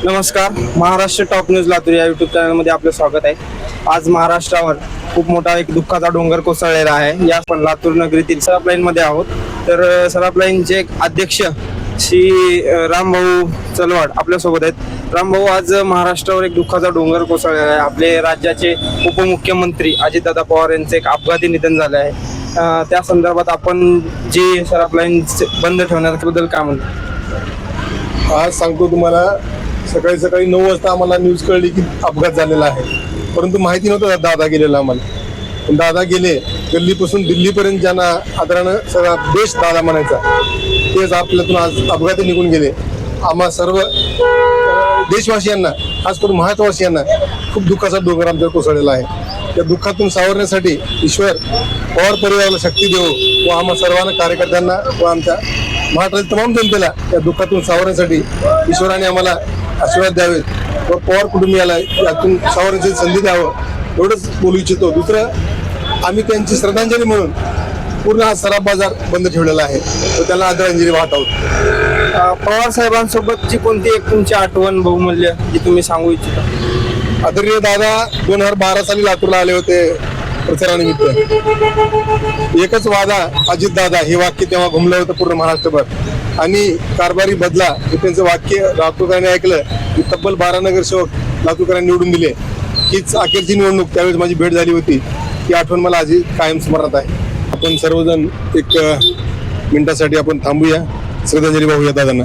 नमस्कार, Maharashtra top news Latur या YouTube चॅनलमध्ये आपलं स्वागत आहे. आज महाराष्ट्रावर खूप मोठा एक दुःखाचा डोंगर कोसळलेला आहे. या आपण लातूर नगरीतील सराफ लाईनमध्ये आहोत. तर सराफ लाईनचे अध्यक्ष श्री रामभाऊ चलवाड आपल्यासोबत आहेत. रामभाऊ, आज महाराष्ट्रावर एक दुःखाचा डोंगर कोसळलेला आहे. आपले राज्याचे उपमुख्यमंत्री अजितदादा पवार यांचे एक अपघाती निधन झाले आहे. त्या संदर्भात आपण जे सराफ लाईन बंद ठेवण्याबद्दल काय म्हणतो? आज सांगतो तुम्हाला, सकाळी सकाळी 9 वाजता आम्हाला न्यूज कळली की अपघात झालेला आहे, परंतु माहिती नव्हतं दादा गेलेला आम्हाला. पण दादा गेले, गल्लीपासून दिल्लीपर्यंत ज्यांना आदरानं सगळा देश दादा म्हणायचा, तेच आपल्यातून आज अपघाती निघून गेले. आम्हा सर्व देशवासियांना, खास करून महाराष्ट्रवासियांना खूप दुःखाचा डोंगर आमच्यावर कोसळलेला आहे. त्या दुःखातून सावरण्यासाठी ईश्वर पवार परिवाराला शक्ती देवो व आम्हा सर्वांना, कार्यकर्त्यांना व आमच्या महाराष्ट्रातील तमाम जनतेला या दुःखातून सावरण्यासाठी ईश्वराने आम्हाला आशीर्वाद द्यावे व पवार कुटुंबियाला यातून सावरण्याची संधी द्यावं, एवढंच बोलू इच्छितो. दुसरं, आम्ही त्यांची श्रद्धांजली म्हणून पूर्ण हा सराफ बाजार बंद ठेवलेला आहे व त्याला आदरांजली वाहत आहोत. पवार साहेबांसोबतची कोणती एक तुमची आठवण बहुमूल्य जी तुम्ही सांगू इच्छिता? आदरणीय दादा 2012 साली लातूरला आले होते प्रचारानिमित्त. एकच वादा अजित दादा हे वाक्य तेव्हा घुमलं होतं पूर्ण महाराष्ट्रभर, आणि कारभारी बदला हे त्यांचं वाक्य लातूरकरांनी ऐकलं की तब्बल 12 नगरसेवक लातूरकरांनी निवडून दिले. हीच अखेरची निवडणूक, त्यावेळेस माझी भेट झाली होती. ती आठवण मला आजही कायम स्मरणात आहे. आपण सर्वजण एक मिनिटासाठी आपण थांबूया, श्रद्धांजली वाहूया दादांना.